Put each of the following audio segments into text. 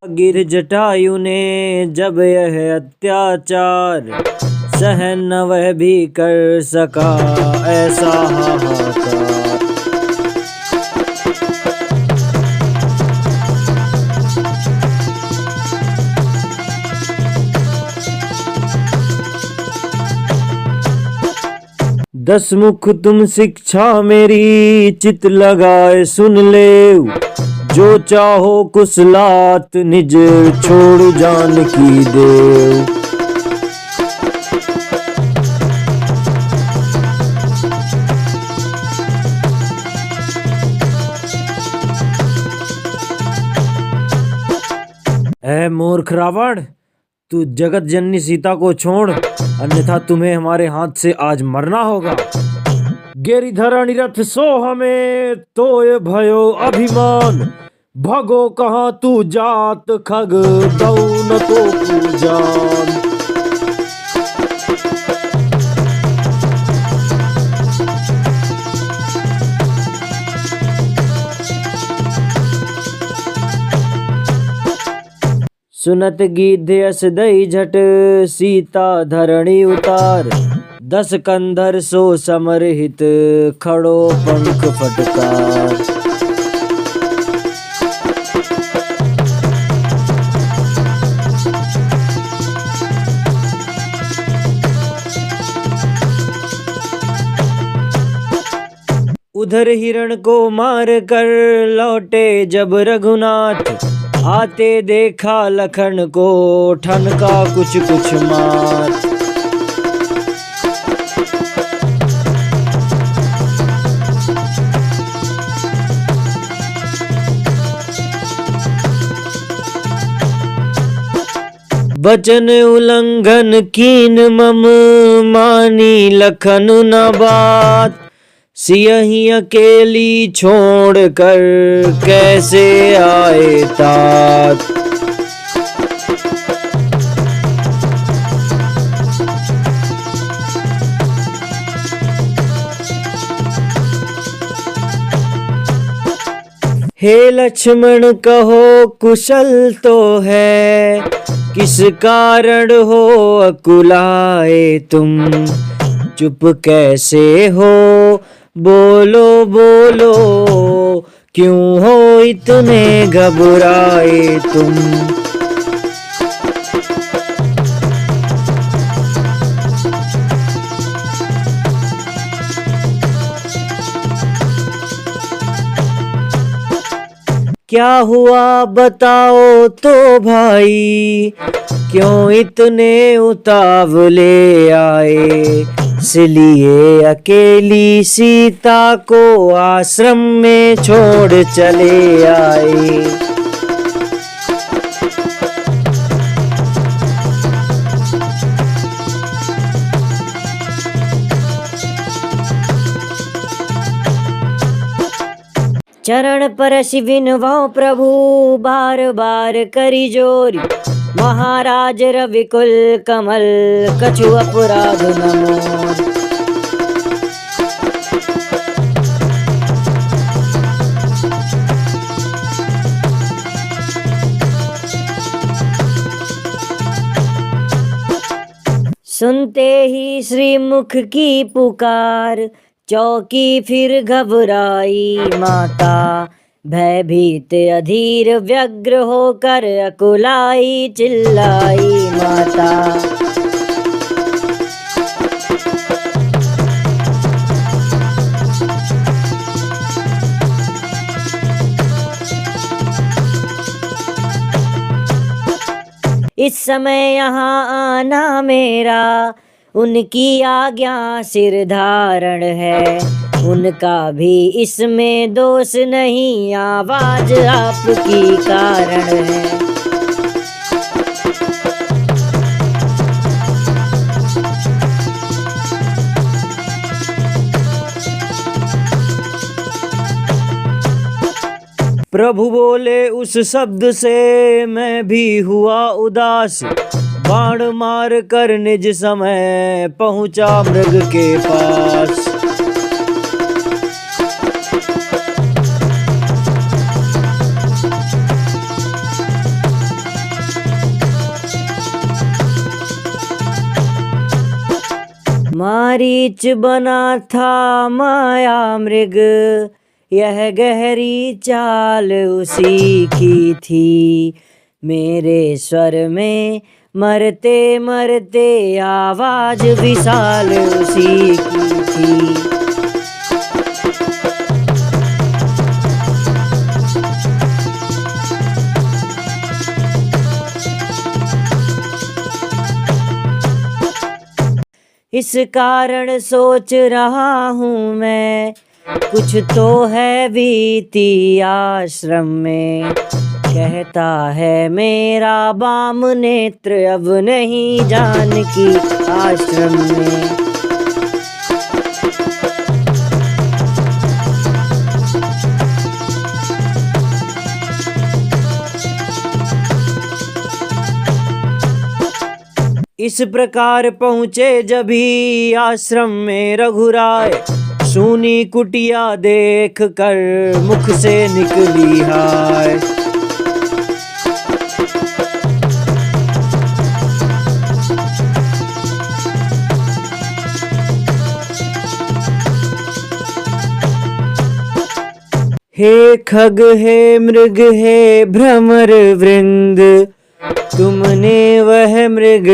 गिर जटायु ने जब यह अत्याचार, सहन न वह भी कर सका ऐसा हाहाकार। दस मुख तुम शिक्षा मेरी चित लगाए सुन ले, जो चाहो कुशलात निज छोड़ जानकी देव। ऐ मूर्ख रावण, तू जगत जननी सीता को छोड़, अन्यथा तुम्हें हमारे हाथ से आज मरना होगा। गिरिधर निरथ सो हमें तोय भयो अभिमान, भगो कहाँ तू जात खग दऊ न तो पूजान। सुनत गीध यस दई झट सीता धरणी उतार, दस कंधर सो समरहित खड़ो पंख फटकार। उधर हिरण को मार कर लौटे जब रघुनाथ, आते देखा लखन को ठनका कुछ कुछ मार। बचन उल्लंघन कीन मम मानी लखन न बात, सियही अकेली छोड़ कर कैसे आए तात। हे लक्ष्मण कहो कुशल तो है, किस कारण हो अकुलाए तुम, चुप कैसे हो बोलो बोलो, क्यों हो इतने घबराए तुम। क्या हुआ बताओ तो भाई, क्यों इतने उतावले आए, इसलिए अकेली सीता को आश्रम में छोड़ चले आए। चरण परस विनवौ प्रभु बार बार करी जोरी, महाराज रविकुल कमल कछु अपराध न मोर। सुनते ही श्री मुख की पुकार, चौकी फिर घबराई माता, भयभीत अधीर व्यग्र होकर अकुलाई चिल्लाई माता। इस समय यहाँ आना मेरा, उनकी आज्ञा सिर धारण है, उनका भी इसमें दोष नहीं, आवाज आपकी कारण है। प्रभु बोले उस शब्द से मैं भी हुआ उदास, बाण मार कर निज समय पहुंचा मृग के पास। मारीच बना था माया मृग, यह गहरी चाल उसी की थी। मेरे स्वर में मरते मरते आवाज विशाल उसी की थी। इस कारण सोच रहा हूँ मैं, कुछ तो है बीती आश्रम में। कहता है मेरा बाम नेत्र अब नहीं जानकी आश्रम में। इस प्रकार पहुँचे जभी आश्रम में रघुराय, सूनी कुटिया देख कर मुख से निकली हाय। हे खग हे मृग हे भ्रमर वृंद, तुमने वह मृग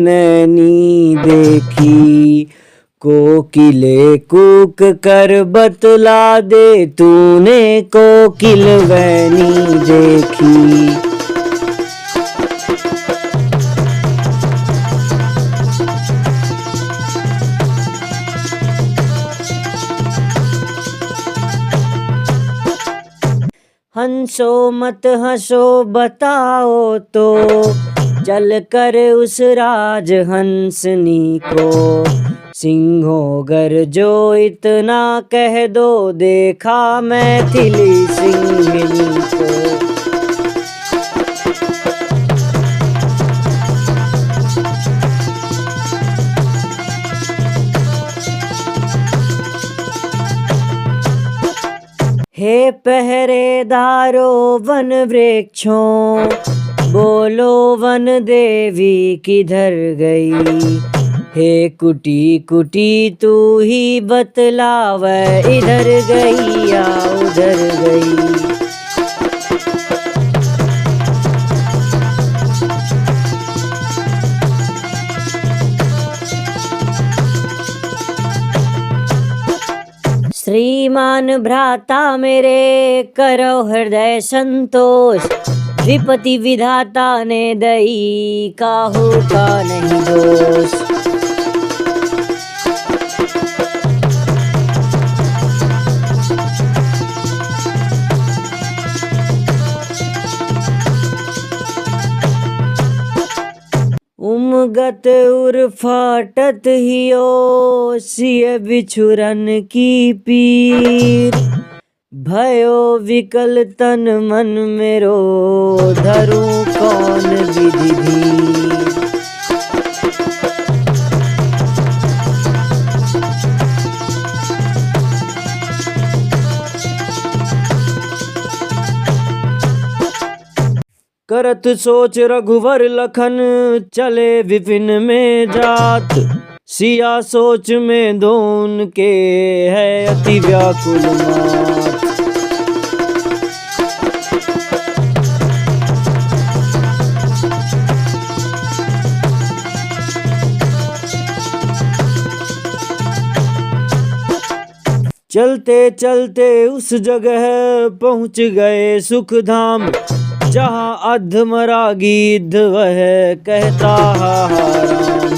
नैनी देखी। कोकिले कूक कर बतला दे, तूने कोकिल वैनी देखी। हंसो मत हंसो बताओ तो, चल कर उस राज हंसनी को। सिंहों गर्जो इतना कह दो, देखा मैथिली सिंहिनी को। हे पहरेदारो वन वृक्षों, बोलो वन देवी किधर गई। हे कुटी कुटी तू ही बतला, वह इधर गई या उधर गई। श्रीमान भ्राता मेरे करो हृदय संतोष, विपति विधाता ने दई काहू का नहीं दोष। उमगत उर्फाटत हियो, सिय बिछुरन की पीर। भयो विकल तन मन मेरो, धरूं कौन विधि धीर। करत सोच रघुवर लखन, चले विपिन में जात। सिया सोच में दोन के है अति व्याकुल मात। चलते चलते उस जगह पहुँच गए सुख धाम, जहाँ अधमरा गिद्ध वह कहता हा राम।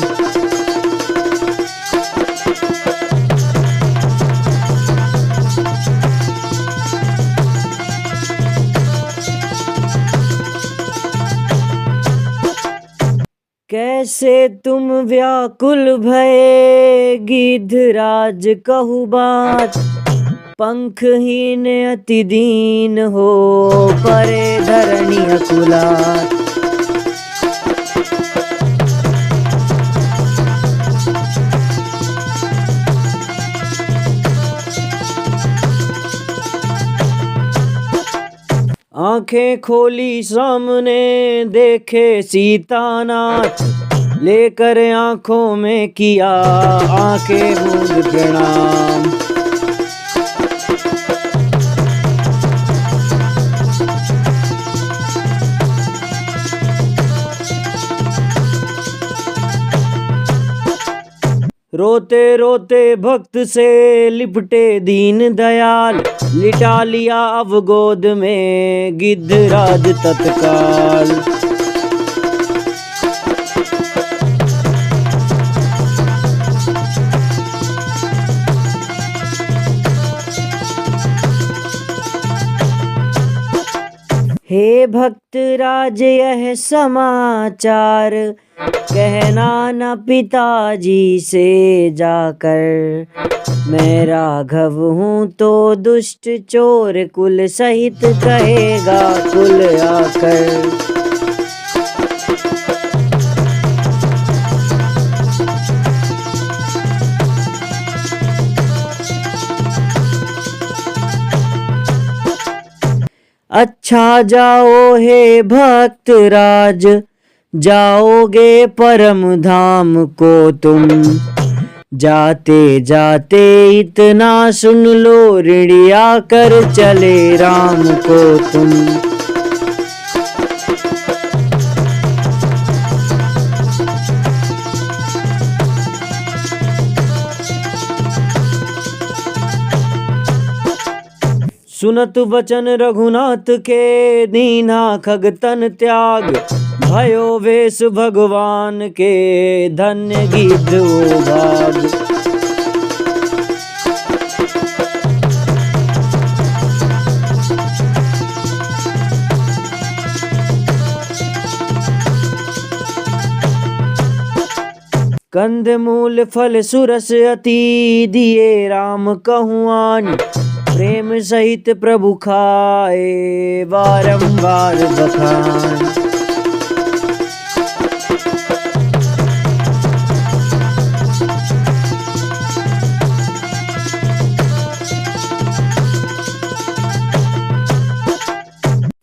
कैसे तुम व्याकुल भये गिद्धराज कहु बात। पंखहीन अति दीन हो परे धरणी अकुलात। आंखें खोली सामने देखे सीतानाथ, लेकर आंखों में किया आंखें मूंद प्रणाम। रोते रोते भक्त से लिपटे दीन दयाल, लिटा लिया अब गोद में गिद्धराज तत्काल। हे भक्त राज यह समाचार, कहना न पिताजी से जाकर। मैं राघव हूँ तो दुष्ट चोर कुल सहित कहेगा कुल आकर। अच्छा जाओ हे भक्त राज, जाओगे परम धाम को तुम। जाते जाते इतना सुन लो, ऋणिया कर चले राम को तुम। सुनत वचन रघुनाथ के, दीना खगतन त्याग। भयो वेश भगवान के, धन्य गिद्ध वो भाग। कंद मूल फल सुरस अति, दिए राम कहूआन। प्रेम सहित प्रभु खाए, बारंबार बखान।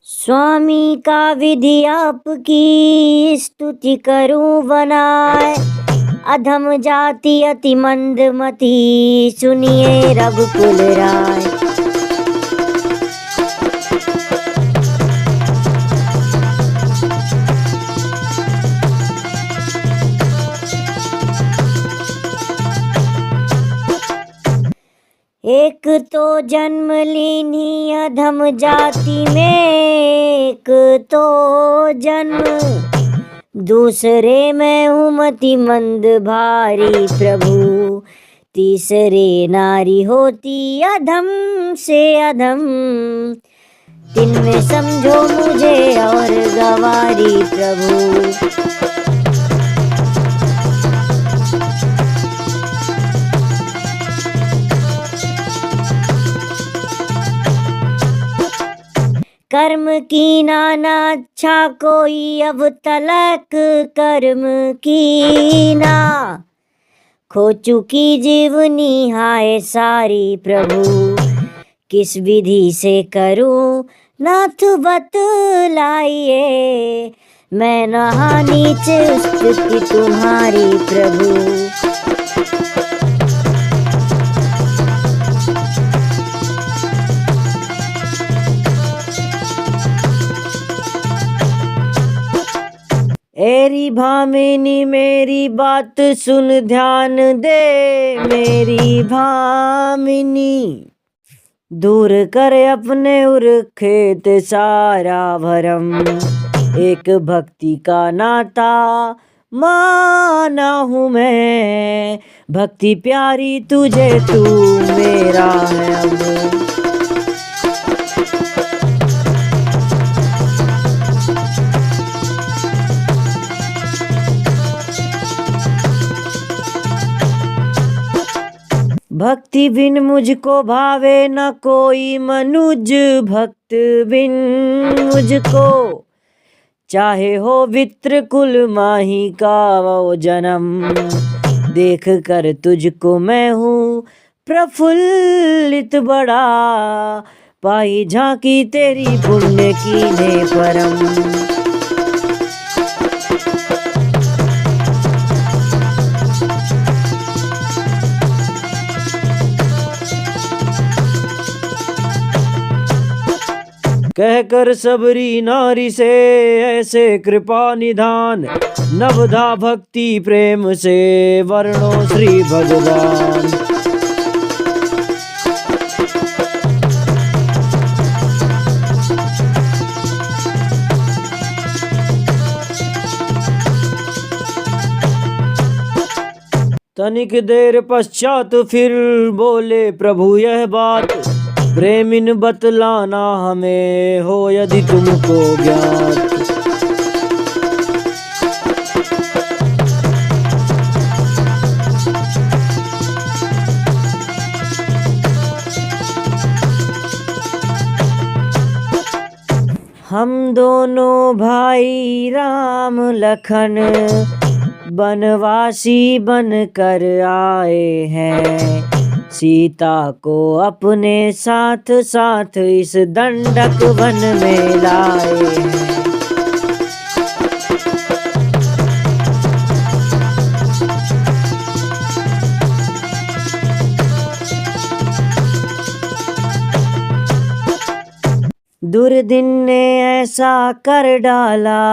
स्वामी का विधि आपकी, स्तुति करूं बनाए। अधम जाति अति मंदमती, सुनिए रघुकुल राय। एक तो जन्म लीनी अधम जाति में, एक तो जन्म दूसरे में हूँ मति मंद भारी प्रभु। तीसरे नारी होती अधम से अधम, तिनमें समझो मुझे और गवारी प्रभु। कर्म की नाना अच्छा कोई अब तलक, कर्म की ना खो चुकी जीवनी हाय सारी प्रभु। किस विधि से करूं नाथ बतलाइए, मैं नहा नीचे स्तुति तुम्हारी प्रभु। एरी भामिनी मेरी बात सुन ध्यान दे, मेरी भामिनी। दूर कर अपने उर खेत सारा भरम, एक भक्ति का नाता माना हूँ मैं। भक्ति प्यारी तुझे, तू मेरा है अब। भक्ति बिन मुझको भावे न कोई मनुज, भक्त बिन मुझको चाहे हो वित्र कुल माही का वो जन्म। देख कर तुझको मैं हूँ प्रफुल्लित बड़ा, पाई झांकी तेरी पुण्य की ने परम। कहकर सबरी नारी से ऐसे कृपा निधान, नवधा भक्ति प्रेम से वर्णो श्री भगवान। तनिक देर पश्चात फिर बोले प्रभु यह बात, प्रेमिन बतलाना हमें हो यदि तुमको ज्ञात। हम दोनों भाई राम लखन बनवासी बन कर आए हैं, सीता को अपने साथ साथ इस दंडक वन में लाए हैं। दुर्दिन ने ऐसा कर डाला,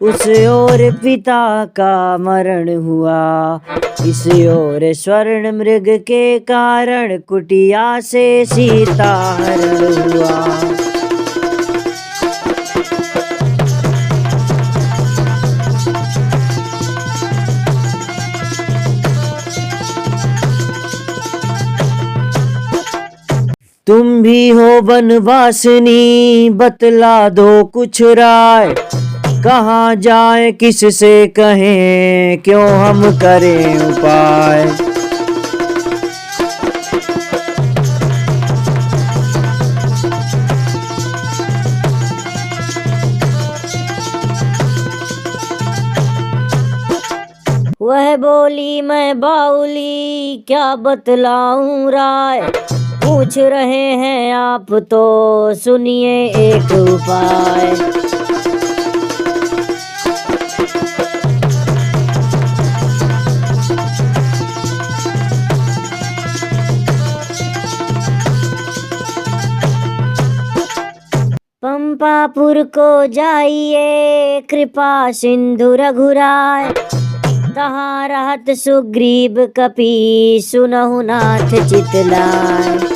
उस ओर पिता का मरण हुआ, इस ओर स्वर्ण मृग के कारण कुटिया से सीता हरण हुआ। तुम भी हो बनवासिनी, बतला दो कुछ राय, कहाँ जाए किससे कहें, क्यों हम करें उपाय। वह बोली मैं बाउली क्या बतलाऊं राय, पूछ रहे हैं आप तो सुनिए एक उपाय। पंपापुर को जाइए कृपा सिंधु रघुराय, तहाँ रहत सुग्रीव कपि सुनहु नाथ चितलाय।